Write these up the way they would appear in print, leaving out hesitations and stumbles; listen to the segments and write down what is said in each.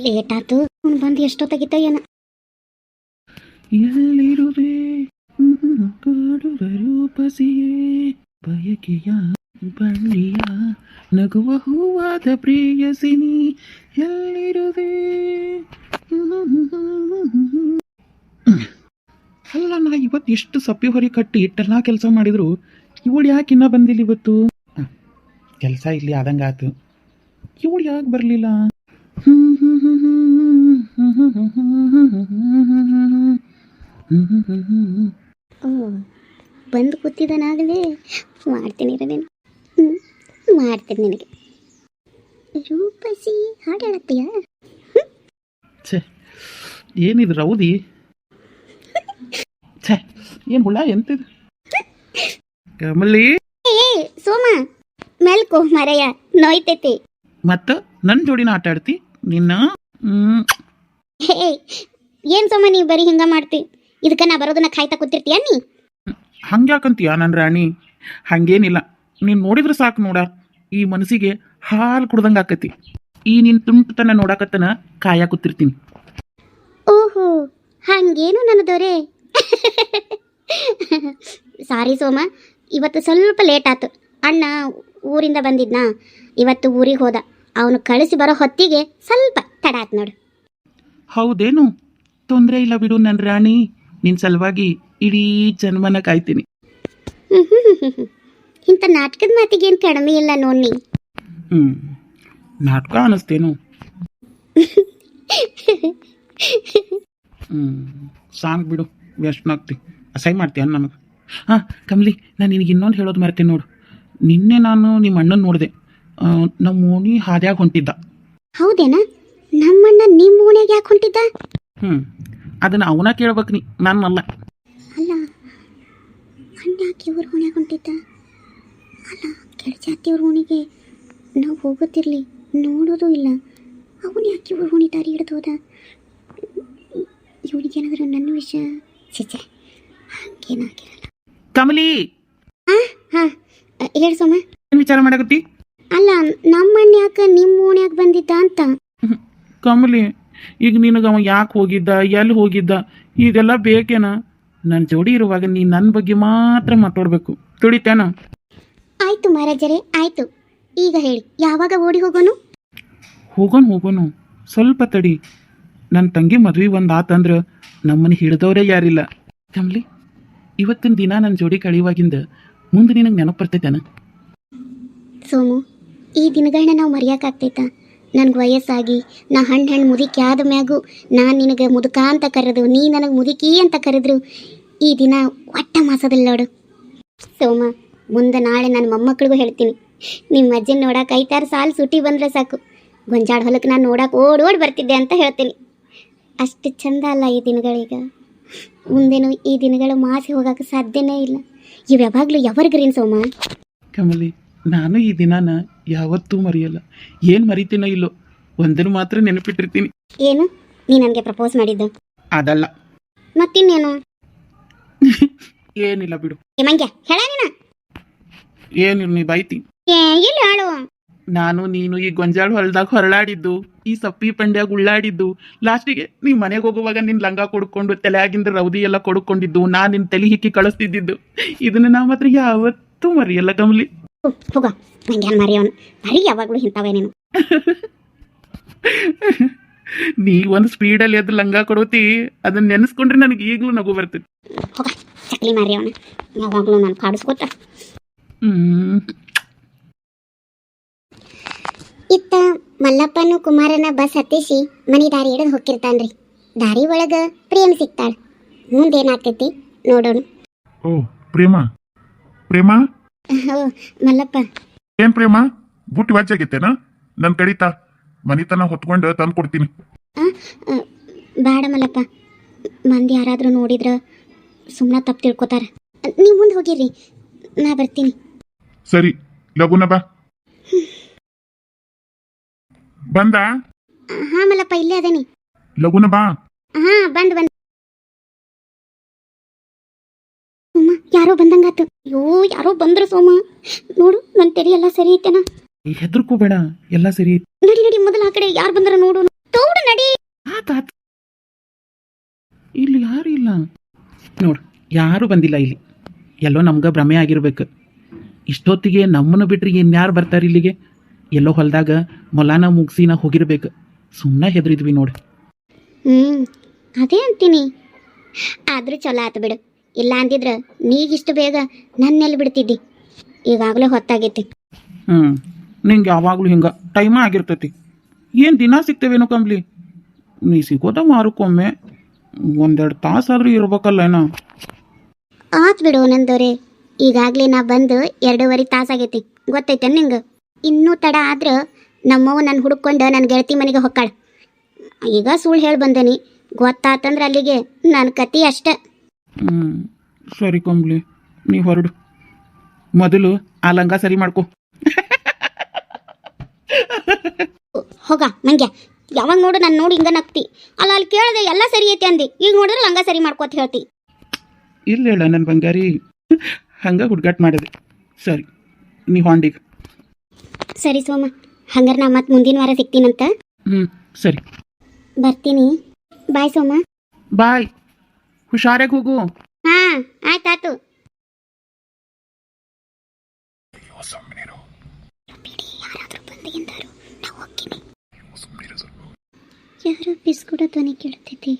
Late ಆಯ್ತು. ಬಂದು ಎಷ್ಟೊತ್ತಾಗಿತ್ತ ಏನೋ. ಎಲ್ಲಿರುವೆ ಕಾಡುವ ರೂಪಸಿಯೇ ಬಯಕೆಯ ಬಳ್ಳಿಯ ನಗುವ ಹೂವಾದ ಪ್ರೇಯಸಿನಿ ಎಲ್ಲಿರುವೆ. ಅಲ್ಲ, ನಾ ಇವತ್ತು ಎಷ್ಟು ಸಪ್ಪಿ ಹೊರಿ ಕಟ್ಟಿ ಇಟ್ಟೆಲ್ಲ ಕೆಲಸ ಮಾಡಿದ್ರು ಇವಳು ಯಾಕೆ ಇನ್ನೂ ಬಂದಿಲ್ಲ ಇವತ್ತು? ಕೆಲಸ ಇಲ್ಲಿ ಆದಂಗಾತು, ಇವಳು ಯಾಕೆ ಬರಲಿಲ್ಲ? ಬಂದು ಕೂತಿದ್ದಾನಾಗಲೇ ಮಾಡ್ತೀನಿ ನೀನು. ಮಾಡ್ತೀನಿ ನಿನಗೆ. ರೂಪಸಿ ಹಾಡು ಹೇಳತ್ತೀಯ? ಛೇ, ಏನಿದು ರೌದಿ? ಛೇ, ಏನು ಹುಳ ಎಂತಿದು? ಕಮಲಿ ಏ ಸೋಮ, ಮೆಲ್ಕೋ ಮರೆಯ ನೋಯ್ತೈತಿ. ಮತ್ತು ನನ್ನ ಜೋಡಿನ ಆಟ ಆಡ್ತಿ ನಿನ್ನ? ಹೇ ಏನ್ ಸೋಮ, ನೀವು ಬರೀ ಹಿಂಗ ಮಾಡ್ತಿ. ಇದಕ್ಕೆ ನಾ ಬರೋದನ್ನ ಕಾಯ್ತಾ ಕೂತಿರ್ತೀಯ ನೀ? ಹಂಗ್ಯಾಕಂತೀಯ ನನ್ನ ರಾಣಿ? ಹಂಗೇನಿಲ್ಲ, ನೀನು ನೋಡಿದ್ರೆ ಸಾಕು ನೋಡ, ಈ ಮನಸ್ಸಿಗೆ ಹಾಲು ಕುಡ್ದಂಗೆ ಆಕತಿ. ಈ ನಿನ್ನ ತುಂಟತನ ನೋಡಕತ್ತನ ಕಾಯ ಕೂತಿರ್ತೀನಿ. ಓಹೋ, ಹಂಗೇನು ನನ್ನದವ್ರೆ. ಸಾರಿ ಸೋಮ, ಇವತ್ತು ಸ್ವಲ್ಪ ಲೇಟ್ ಆಯ್ತು. ಅಣ್ಣ ಊರಿಂದ ಬಂದಿದ್ನಾ, ಇವತ್ತು ಊರಿಗೆ ಹೋದ. ಅವನು ಕಳಿಸಿ ಬರೋ ಹೊತ್ತಿಗೆ ಸ್ವಲ್ಪ ತಡ ಆಯ್ತು ನೋಡು. ಹೌದೇನು? ತೊಂದರೆ ಇಲ್ಲ ಬಿಡು ನನ್ನ ರಾಣಿ, ನಿನ್ನ ಸಲುವಾಗಿ ಇಡೀ ಜನ್ಮನ ಕಾಯ್ತೀನಿ. ಇಂಥ ನಾಟಕದ ಮಾತಿಗೇನು ಕಡಿಮೆ ಇಲ್ಲ ನೋಡಿ. ನಾಟಕ ಅನ್ನಿಸ್ತೇನು? ಸಾಂಗ್ ಬಿಡು, ಎಷ್ಟನಾಗ್ತಿ ಅಸಹ್ಯ ಮಾಡ್ತೀಯ ನನಗೆ. ಹಾಂ ಕಮಲಿ, ನಾನು ನಿನಗೆ ಇನ್ನೊಂದು ಹೇಳೋದು ಮರ್ತೇನೆ ನೋಡು. ನಿನ್ನೆ ನಾನು ನಿಮ್ಮ ಅಣ್ಣನ ನೋಡಿದೆ, ನಮ್ಮ ಓಣಿ ಹಾದ್ಯಾಗ ಹೊಂಟಿದ್ದ. ಹೌದೇನಾ? ನಮ್ಮಣ್ಣ ನಿಮ್ಮ ಓಣ್ಯಾಗ ಯಾಕೆ ಹೊಂಟಿದ್ದ? ಅದನ್ನು ಅವನ ಕೇಳ್ಬೇಕು ನೀ, ನಾನಲ್ಲ. ಅಲ್ಲ, ಅಣ್ಣ ಯಾಕೆ ಇವ್ರ ಓಣ್ಯಾಗ ಹೊಂಟಿದ್ದ? ಅಲ್ಲ, ಕೆಳಜಾತಿಯವ್ರ ಓಣಿಗೆ ನಾವು ಹೋಗುತ್ತಿರಲಿ ನೋಡೋದು ಇಲ್ಲ, ಅವನು ಯಾಕೆ ಇವ್ರ ಓಣಿ ದಾರಿ ಹಿಡಿದು ಹೋದ? ಇವನಿಗೇನಾದರೂ ನನ್ನ ವಿಷಯ ಚಿಚ್ಚೆ ಹಂಗೇನಾಗಿರಲ್ಲ. ಕಮಲಿ, ಹಾಂ ಹೇಳಿ ಸೋಮ. ಏನು ವಿಚಾರ ಮಾಡಕತ್ತಿ? ಅಲ್ಲ, ನಮ್ಮಣ್ಣ ಯಾಕೆ ನಿಮ್ಮ ಓಣ್ಯಾಗ ಬಂದಿದ್ದ ಅಂತ. ಕಮಲಿ, ಈಗ ನಿನಗೆ ಅವ ಯಾಕೆ ಹೋಗಿದ್ದ, ಎಲ್ಲಿ ಹೋಗಿದ್ದ, ಇದೆಲ್ಲ ಬೇಕೇನ? ನನ್ನ ಜೋಡಿ ಇರುವಾಗ ನೀ ನನ್ನ ಬಗ್ಗೆ ಮಾತ್ರ ಮಾತಾಡಬೇಕು, ತಿಳಿತೇನ? ಆಯ್ತು ಮಹಾರಾಜರೇ, ಆಯ್ತು. ಈಗ ಹೇಳಿ, ಯಾವಾಗ ಓಡಿ ಹೋಗೋನು? ಹೋಗೋನು, ಸ್ವಲ್ಪ ತಡಿ. ನನ್ನ ತಂಗಿ ಮದುವೆ ಒಂದು ಆತಂದ್ರೆ ನಮ್ಮನ್ನು ಹಿಡಿದವರೇ ಯಾರಿಲ್ಲ. ಕಮಲಿ, ಇವತ್ತಿನ ದಿನ ನನ್ನ ಜೋಡಿ ಕಳೆಯುವಾಗಿಂದ ಮುಂದೆ ನಿನಗೆ ನೆನಪು ಬರ್ತೈತೇನ? ಸೋಮು, ಈ ದಿನಗಳನ್ನ ನಾವು ಮರೆಯೋಕ್ಕಾಗ್ತೈತಾ? ನನಗೆ ವಯಸ್ಸಾಗಿ ನಾ ಹಣ್ಣು ಮುದುಕಿ ಆದ ಮ್ಯಾಗೂ ನಾನು ನಿನಗೆ ಮುದುಕ ಅಂತ ಕರೆದು, ನೀ ನನಗೆ ಮುದುಕಿ ಅಂತ ಕರೆದ್ರು ಈ ದಿನ ಒಟ್ಟ ಮಾಸದಲ್ಲಿ ನೋಡು. ಸೋಮ, ಮುಂದೆ ನಾಳೆ ನನ್ನ ಮೊಮ್ಮಕ್ಕಳಿಗೂ ಹೇಳ್ತೀನಿ, ನಿಮ್ಮ ಅಜ್ಜನ ನೋಡಕ್ಕೆ 5-6 ಸಾಲು ಸುಟಿ ಬಂದರೆ ಸಾಕು, ಗೊಂಜಾಳ ಹೊಲಕ್ಕೆ ನಾನು ನೋಡಕ್ಕೆ ಓಡಿ ಬರ್ತಿದ್ದೆ ಅಂತ ಹೇಳ್ತೀನಿ. ಅಷ್ಟು ಚಂದ ಅಲ್ಲ ಈ ದಿನಗಳೀಗ. ಮುಂದೇನು ಈ ದಿನಗಳು ಮಾಸಿ ಹೋಗೋಕೆ ಸಾಧ್ಯನೇ ಇಲ್ಲ. ಇವು ಯಾವಾಗಲೂ ಯಾವರ್ಗ್ರೀನ್ ಸೋಮ? ಕಮಲಿ, ನಾನು ಈ ದಿನಾನ ಯಾವತ್ತೂ ಮರೆಯಲ್ಲ. ಏನು ಮರಿತೀನೋ ಇಲ್ಲೋ, ಒಂದನ್ನು ಮಾತ್ರ ನೆನಪಿಟ್ಟಿರ್ತೀನಿ. ಏನು? ನೀ ನನಗೆ ಪ್ರಪೋಸ್ ಮಾಡಿದ್ದು? ಅದಲ್ಲ. ಮತ್ತಿನ್ನೇನು? ಏನಿಲ್ಲ ಬಿಡು. ಮಂಗ್ಯ ಹೇಳ ನೀನ. ಏನಿಲ್ಲ, ನೀ ಬೈತಿ. ಇಲ್ಲ ಹೇಳು. ನಾನು ನೀನು ಈ ಗೊಂಜಾಳ ಹೊಲದಾಗ ಹೊರಳಾಡಿದ್ದು, ಈ ಸಪ್ಪಿ ಪಂಡ್ಯಾಗ ಉಳ್ಳಾಡಿದ್ದು, ಲಾಸ್ಟಿಗೆ ನೀ ಮನೆಗೆ ಹೋಗುವಾಗ ನಿನ್ನ ಲಂಗ ಕೊಡ್ಕೊಂಡು ತಲೆಯಾಗಿಂದ ರೌದಿ ಎಲ್ಲ ಕೊಡ್ಕೊಂಡಿದ್ದು, ನಾನು ನಿನ್ನ ತಲೆ ಹಿಕ್ಕಿ ಕಳಿಸ್ತಿದ್ದು, ಇದನ್ನ ನಾ ಮಾತ್ರ ಯಾವತ್ತೂ ಮರೆಯಲ್ಲ ಕಮಲಿ. ಹೋಗ ಮಂಗ್ಯಾನ ಮರೆಯವನು, ಬರೀ ಯಾವಾಗಲೂ ಇಂಥವೇ ನೀನು. ನೀ ಒಂದು ಸ್ಪೀಡಲ್ಲಿ ಎದ್ದು ಲಂಗ ಕೊಡೋತಿ, ಅದನ್ನ ನೆನೆಸ್ಕೊಂಡ್ರೆ ನನಗೆ ಈಗಲೂ ನಗು ಬರ್ತೈತಿ. ಹೋಗ ಚಕ್ಲಿ ಮಾರಿಯವನ, ಯಾವಾಗಲೂ ನಾನು ಕಾಡಿಸ್ಕೊತ. ಇತ್ತ ಮಲ್ಲಪ್ಪನು ಕುಮಾರನ ಬಸ್ ಹತ್ತಿಸಿ ಮನಿ ದಾರಿ ಹಿಡಿದು ಹೋಗಿರ್ತಾನ್ರಿ. ದಾರಿ ಒಳಗ ಪ್ರೇಮ ಸಿಗ್ತಾಳ. ಮುಂದೇನಾಗ್ತೈತಿ ನೋಡೋಣ. ಓ ಪ್ರೇಮ, ಪ್ರೇಮ ಮಲ್ಲಪ್ಪ. ಏನ್ ಪ್ರೇಮ, ಬುಟ್ಟಿ ವಾಚಾಗೈತೇನ? ನನ್ನ ಕಡಿತಾ ಮನಿತನ ಹೊತ್ಕೊಂಡು ತಂದು ಕೊಡ್ತೀನಿ. ಬೇಡ ಮಲ್ಲಪ್ಪ, ಮಂದಿ ಯಾರಾದರೂ ನೋಡಿದ್ರ ಸುಮ್ಮನೆ ತಪ್ಪು ತಿಳ್ಕೊತಾರ. ನೀವು ಮುಂದೆ ಹೋಗಿರ್ರಿ, ನಾ ಬರ್ತೀನಿ. ಸರಿ, ಲಗುನ ಬಾ. ಬಂದ ಹಾ ಮಲ್ಲಪ್ಪ ಇಲ್ಲೇ ಅದನಿ. ಲಗುನ ಬಾ. ಹಾ ಬಂದ್ ಸೋಮ ಯಾರೋ ಬಂದಂಗಾತು. ಅಯ್ಯೋ ಯಾರೋ ಬಂದ್ರು ಸೋಮ. ನೋಡು ನನ್ನ ತೆರಿ ಎಲ್ಲ ಸರಿ ಐತೆನಾ? ಹೆದರ್ಕೋಬೇಡ, ಎಲ್ಲ ಸರಿ ಐತಿ. ನಡಿ ಮೊದಲ ಆ ಕಡೆ ಯಾರು ಬಂದ್ರ ನೋಡು. ತೋಡು ನಡಿ. ಆತ್ ಇಲ್ಲಿ ಯಾರು ಇಲ್ಲ ನೋಡು, ಯಾರು ಬಂದಿಲ್ಲ ಇಲ್ಲಿ. ಎಲ್ಲೋ ನಮ್ಗೆ ಭ್ರಮೆ ಆಗಿರ್ಬೇಕು. ಇಷ್ಟೊತ್ತಿಗೆ ನಮ್ಮನ್ನು ಬಿಟ್ರೆ ಇನ್ಯಾರು ಬರ್ತಾರೆ ಇಲ್ಲಿಗೆ? ಎಲ್ಲೋ ಹೊಲದಾಗ ಮೊಲಾನ ಮುಗಿಸಿನ ಹೋಗಿರ್ಬೇಕು. ಸುಮ್ಮನೆ ಹೆದರಿದ್ವಿ ನೋಡಿ. ಅದೇ ಅಂತೀನಿ. ಆದ್ರೂ ಚಲೋ ಆತು ಬಿಡು. ಇಲ್ಲ ಅಂದಿದ್ರ ನೀಗಿಷ್ಟು ಬೇಗ ನನ್ನೆಲ್ಲಿ ಬಿಡ್ತಿದ್ದಿ. ಈಗಾಗಲೇ ಹೊತ್ತಾಗೈತಿ. ನಿಂಗೆ ಯಾವಾಗಲೂ ಹಿಂಗೆ ಟೈಮ ಆಗಿರ್ತೈತಿ. ಏನು ದಿನ ಸಿಗ್ತೇವೇನೋ ಕಂಬ್ಲಿ? ನೀ ಸಿಗೋದ ಮಾರಕ್ಕೊಮ್ಮೆ. ಒಂದೆರಡು ತಾಸಾದ್ರೂ ಇರ್ಬೇಕಲ್ಲ ಏನೋ. ಆತ್ ಬಿಡು ನಂದೋರೆ. ಈಗಾಗಲೇ ನಾ ಬಂದು 2.5 ತಾಸಾಗೈತಿ. ಗೊತ್ತೈತೆ ನಿಂಗೆ? ಇನ್ನೂ ತಡ ಆದ್ರೆ ನಮ್ಮವ್ವ ನನ್ನ ಹುಡ್ಕೊಂಡು ನನ್ನ ಗೆಳತಿ ಮನೆಗೆ ಹೊಕ್ಕಾಳ. ಈಗ ಸುಳ್ಳು ಹೇಳಿ ಬಂದೇನಿ. ಗೊತ್ತಾತಂದ್ರೆ ಅಲ್ಲಿಗೆ ನನ್ನ ಕತಿ ಅಷ್ಟೆ. ಸರಿ ಕಂಬ್ಲಿ, ನೀ ಹೊರಡು. ಮೊದಲು ಆ ಲಂಗ ಸರಿ ಮಾಡ್ಕೊ. ಹೋಗ ಮಂಗ್ಯ. ಯಾವಾಗ ನೋಡು ನಾನು ನೋಡಿ ಹಿಂಗ ನಗ್ತಿ. ಅಲ್ಲಿ ಕೇಳಿದೆ ಎಲ್ಲ ಸರಿ ಐತಿ ಅಂದಿ. ಈಗ ನೋಡಿದ್ರೆ ಲಂಗ ಸರಿ ಮಾಡ್ಕೋತ ಹೇಳ್ತಿ. ಇಲ್ಲ ಹೇಳ ನನ್ನ ಬಂಗಾರಿ, ಹಂಗೆ ಹುಡ್ಗಾಟ್ ಮಾಡಿದೆ. ಸರಿ, ನೀ ಹೊಂಡಿಗೆ. ಸರಿ ಸೋಮ, ಹಂಗಾರೆ ನಾ ಮತ್ತೆ ಮುಂದಿನ ವಾರ ಸಿಗ್ತೀನಂತ. ಸರಿ ಬರ್ತೀನಿ. ಬಾಯ್ ಸೋಮ. ಬಾಯ್. ಹುಷಾರಾಗಿ ಹೋಗು. ಹಾ ಆಯ್ತಾಯ್ತು. ಯಾರಾದ್ರೂ ಬಂದಿದ್ದಾರು, ನಾವು ಹೋಗ್ತೀನಿ. ಯಾರು ಬಿಸ್ಕುಟ ಧ್ವನಿ ಕೇಳ್ತೈತಿ.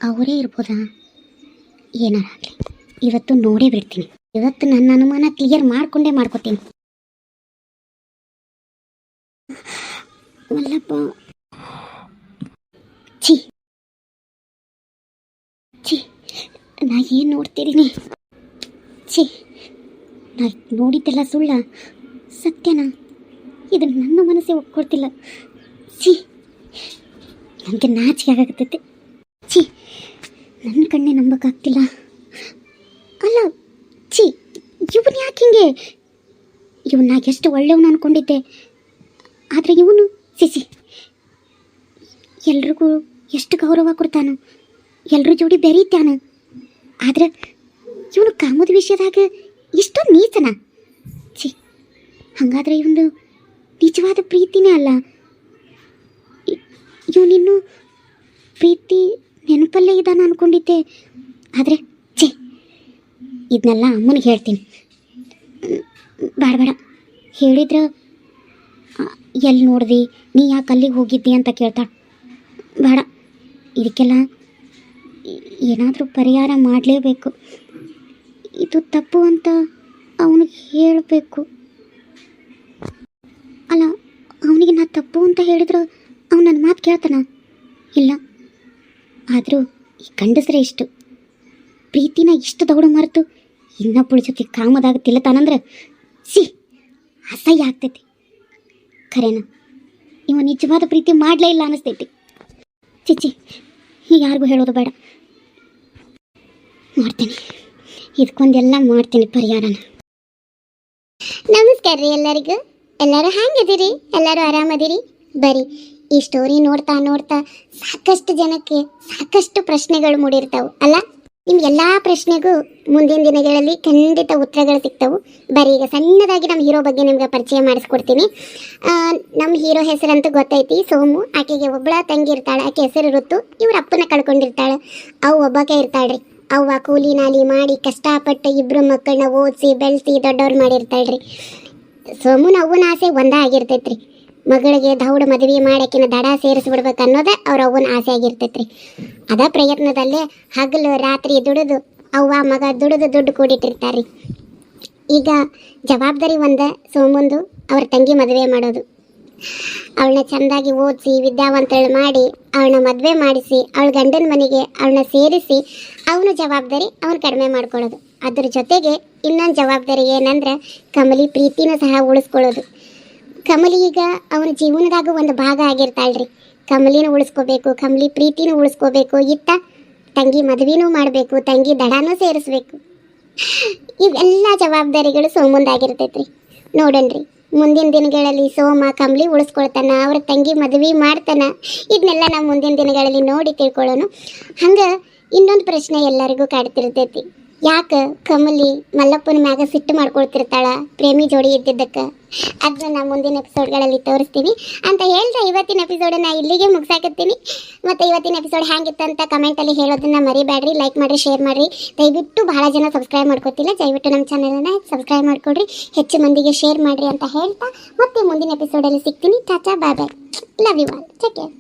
ಅವರೇ ಇರ್ಬೋದಾ? ಏನಾರಾಗಲಿ, ಇವತ್ತು ನೋಡೇ ಬಿಡ್ತೀನಿ. ಇವತ್ತು ನನ್ನ ಅನುಮಾನ ಕ್ಲಿಯರ್ ಮಾಡ್ಕೋತೀನಿ. ಮಲ್ಲಪ್ಪ, ಛೀ ಛೀ, ನಾ ಏನು ನೋಡ್ತಿದ್ದೀನಿ? ಛೀ, ನಾ ನೋಡಿದ್ದೆಲ್ಲ ಸುಳ್ಳ ಸತ್ಯನಾ? ಇದು ನನ್ನ ಮನಸ್ಸೇ ಒಪ್ಕೊಳ್ತಿಲ್ಲ. ಛೀ, ನನಗೆ ನಾಚಿಕೆ ಆಗಾಕತ್ತೈತೆ. ಛೀ, ನನ್ನ ಕಣ್ಣೇ ನಂಬಕ್ಕಾಗ್ತಿಲ್ಲ. ಅಲ್ಲ ಛೀ, ಇವನು ಯಾಕೆ ಹಿಂಗೆ? ಇವನ್ನ ಎಷ್ಟು ಒಳ್ಳೆಯವನು ಅಂದ್ಕೊಂಡಿದ್ದೆ. ಆದರೆ ಇವನು ಸಿಸಿ ಎಲ್ರಿಗೂ ಎಷ್ಟು ಗೌರವ ಕೊಡ್ತಾನು, ಎಲ್ರ ಜೋಡಿ ಬೆರೀತಾನ. ಆದ್ರೆ ಇವನು ಕಾಮದ ವಿಷಯದಾಗ ಇಷ್ಟೊಂದು ನೀಚನ. ಛೀ, ಹಾಗಾದ್ರೆ ಇವನು ನಿಜವಾದ ಪ್ರೀತಿನೇ ಅಲ್ಲ. ಇವನಿನ್ನು ಪ್ರೀತಿ ನೆನಪಲ್ಲೇ ಇದ್ದಾನ ಅಂದ್ಕೊಂಡಿದ್ದೆ. ಆದರೆ ಛೀ, ಇದನ್ನೆಲ್ಲ ಅಮ್ಮನಿಗೆ ಹೇಳ್ತೀನಿ. ಬೇಡ ಹೇಳಿದ್ರೆ ಎಲ್ಲಿ ನೋಡ್ದಿ, ನೀ ಯಾಕೆ ಅಲ್ಲಿಗೆ ಹೋಗಿದ್ದಿ ಅಂತ ಕೇಳ್ತಾಳೆ. ಬೇಡ, ಇದಕ್ಕೆಲ್ಲ ಏನಾದರೂ ಪರಿಹಾರ ಮಾಡಲೇಬೇಕು. ಇದು ತಪ್ಪು ಅಂತ ಅವನಿಗೆ ಹೇಳಬೇಕು. ಅಲ್ಲ, ಅವನಿಗೆ ನಾ ತಪ್ಪು ಅಂತ ಹೇಳಿದ್ರೆ ಅವನು ನನ್ನ ಮಾತು ಕೇಳ್ತಾನ? ಇಲ್ಲ. ಆದರೂ ಈ ಗಂಡಸ್ರೆ ಇಷ್ಟು ಪ್ರೀತಿನ ಇಷ್ಟು ದೌಡ ಮರೆತು ಇನ್ನೊಬ್ಬಳ ಜೊತೆ ಕಾಮದಾಗ ತಿಲ್ಲತಾನಂದ್ರೆ ಅಸಹ್ಯ ಆಗ್ತೈತಿ. ಖರೇನ ಇವ ನಿಜವಾದ ಪ್ರೀತಿ ಮಾಡಲೇ ಇಲ್ಲ ಅನ್ನಿಸ್ತೈತಿ. ಚಿಚ್ಚಿ, ಯಾರಿಗೂ ಹೇಳೋದು ಬೇಡ. ಮಾಡ್ತೀನಿ, ಇದಕ್ಕೊಂದೆಲ್ಲ ಮಾಡ್ತೀನಿ ಪರಿಹಾರನ. ನಮಸ್ಕಾರ ರೀ ಎಲ್ಲರಿಗೂ. ಎಲ್ಲರೂ ಹೆಂಗಿದ್ದೀರಿ? ಎಲ್ಲರೂ ಆರಾಮದಿರಿ? ಬರೀ ಈ ಸ್ಟೋರಿ ನೋಡ್ತಾ ನೋಡ್ತಾ ಸಾಕಷ್ಟು ಜನಕ್ಕೆ ಸಾಕಷ್ಟು ಪ್ರಶ್ನೆಗಳು ಮೂಡಿರ್ತಾವೆ ಅಲ್ಲ? ನಿಮ್ಗೆಲ್ಲ ಪ್ರಶ್ನೆಗೂ ಮುಂದಿನ ದಿನಗಳಲ್ಲಿ ಖಂಡಿತ ಉತ್ತರಗಳು ಸಿಗ್ತಾವೆ. ಬರೀ ಈಗ ಸಣ್ಣದಾಗಿ ನಮ್ಮ ಹೀರೋ ಬಗ್ಗೆ ನಿಮ್ಗೆ ಪರಿಚಯ ಮಾಡಿಸ್ಕೊಡ್ತೀನಿ. ನಮ್ಮ ಹೀರೋ ಹೆಸರಂತೂ ಗೊತ್ತೈತಿ, ಸೋಮು. ಆಕೆಗೆ ಒಬ್ಬಳ ತಂಗಿ ಇರ್ತಾಳೆ, ಆಕೆ ಹೆಸರು ಋತು. ಇವ್ರ ಅಪ್ಪನ ಕಳ್ಕೊಂಡಿರ್ತಾಳೆ. ಅವು ಒಬ್ಬಾಕೆ ಇರ್ತಾಳ್ರಿ. ಅವ್ವ ಕೂಲಿ ನಾಲಿ ಮಾಡಿ ಕಷ್ಟಪಟ್ಟು ಇಬ್ಬರು ಮಕ್ಕಳನ್ನ ಓದಿಸಿ ಬೆಳೆಸಿ ದೊಡ್ಡವ್ರು ಮಾಡಿರ್ತಾಳ್ರಿ. ಸೋಮುನ ಅವ್ವನ ಆಸೆ ಒಂದೇ ಆಗಿರ್ತೈತ್ರಿ, ಮಗಳಿಗೆ ದೌಡ ಮದುವೆ ಮಾಡಾಕಿನ ದಡ ಸೇರಿಸ್ಬಿಡ್ಬೇಕು ಅನ್ನೋದೇ ಅವ್ರ ಅವ್ವನ ಆಸೆ ಆಗಿರ್ತೈತ್ರಿ. ಅದ ಪ್ರಯತ್ನದಲ್ಲೇ ಹಗಲು ರಾತ್ರಿ ದುಡಿದು ಅವ್ವ ಮಗ ದುಡ್ಡು ಕೂಡಿಟ್ಟಿರ್ತಾರ್ರಿ. ಈಗ ಜವಾಬ್ದಾರಿ ಒಂದೇ ಸೋಮುಂದು, ಅವ್ರ ತಂಗಿ ಮದುವೆ ಮಾಡೋದು. ಅವಳನ್ನ ಚೆಂದಾಗಿ ಓದಿಸಿ ವಿದ್ಯಾವಂತಳು ಮಾಡಿ ಅವಳನ್ನ ಮದುವೆ ಮಾಡಿಸಿ ಅವಳ ಗಂಡನ ಮನೆಗೆ ಅವಳನ್ನ ಸೇರಿಸಿ ಅವನ ಜವಾಬ್ದಾರಿ ಅವನು ಕಡಿಮೆ ಮಾಡ್ಕೊಳ್ಳೋದು. ಅದ್ರ ಜೊತೆಗೆ ಇನ್ನೊಂದು ಜವಾಬ್ದಾರಿ ಏನಂದ್ರೆ ಕಮಲಿ ಪ್ರೀತಿನೂ ಸಹ ಉಳಿಸ್ಕೊಳ್ಳೋದು. ಕಮಲಿ ಈಗ ಅವನ ಜೀವನದಾಗ ಒಂದು ಭಾಗ ಆಗಿರ್ತಾಳ್ರಿ. ಕಮಲಿನೂ ಉಳಿಸ್ಕೋಬೇಕು, ಕಮಲಿ ಪ್ರೀತಿನೂ ಉಳಿಸ್ಕೋಬೇಕು, ಇತ್ತ ತಂಗಿ ಮದುವೆನೂ ಮಾಡಬೇಕು, ತಂಗಿ ದಡನೂ ಸೇರಿಸ್ಬೇಕು. ಇವೆಲ್ಲ ಜವಾಬ್ದಾರಿಗಳು ಸೋಮುಂದಾಗಿರ್ತೈತ್ರಿ. ನೋಡಣ್ರಿ, ಮುಂದಿನ ದಿನಗಳಲ್ಲಿ ಸೋಮ ಕಂಬಳಿ ಉಳಿಸ್ಕೊಳ್ತಾನ, ಅವ್ರ ತಂಗಿ ಮದುವೆ ಮಾಡ್ತಾನ. ಇದನ್ನೆಲ್ಲ ನಾವು ಮುಂದಿನ ದಿನಗಳಲ್ಲಿ ನೋಡಿ ತಿಳ್ಕೊಳ್ಳೋಣ. ಹಂಗೆ ಇನ್ನೊಂದು ಪ್ರಶ್ನೆ ಎಲ್ಲರಿಗೂ ಕಾಡ್ತಿರ್ತೈತಿ, ಯಾಕೆ ಕಮಲಿ ಮಲ್ಲಪ್ಪನ ಮ್ಯಾಗ ಸಿಟ್ಟು ಮಾಡ್ಕೊಳ್ತಿರ್ತಾಳ ಪ್ರೇಮಿ ಜೋಡಿ ಇದ್ದಿದ್ದಕ್ಕೆ? ಅದನ್ನ ನಾವು ಮುಂದಿನ ಎಪಿಸೋಡ್ಗಳಲ್ಲಿ ತೋರಿಸ್ತೀವಿ ಅಂತ ಹೇಳ್ತಾ ಇವತ್ತಿನ ಎಪಿಸೋಡನ್ನು ಇಲ್ಲಿಗೆ ಮುಗಿಸಾಕತ್ತೀನಿ. ಮತ್ತು ಇವತ್ತಿನ ಎಪಿಸೋಡ್ ಹೆಂಗಿತ್ತಂತ ಕಮೆಂಟಲ್ಲಿ ಹೇಳೋದನ್ನ ಮರಿಬೇಡ್ರಿ. ಲೈಕ್ ಮಾಡಿರಿ, ಶೇರ್ ಮಾಡಿರಿ. ದಯವಿಟ್ಟು ಬಹಳ ಜನ ಸಬ್ಸ್ಕ್ರೈಬ್ ಮಾಡ್ಕೋತಿಲ್ಲ, ದಯವಿಟ್ಟು ನಮ್ಮ ಚಾನಲನ್ನು ಸಬ್ಸ್ಕ್ರೈಬ್ ಮಾಡ್ಕೊಡ್ರಿ, ಹೆಚ್ಚು ಮಂದಿಗೆ ಶೇರ್ ಮಾಡಿರಿ ಅಂತ ಹೇಳ್ತಾ ಮತ್ತೆ ಮುಂದಿನ ಎಪಿಸೋಡಲ್ಲಿ ಸಿಗ್ತೀನಿ. Tata, bye bye, love you all, take care.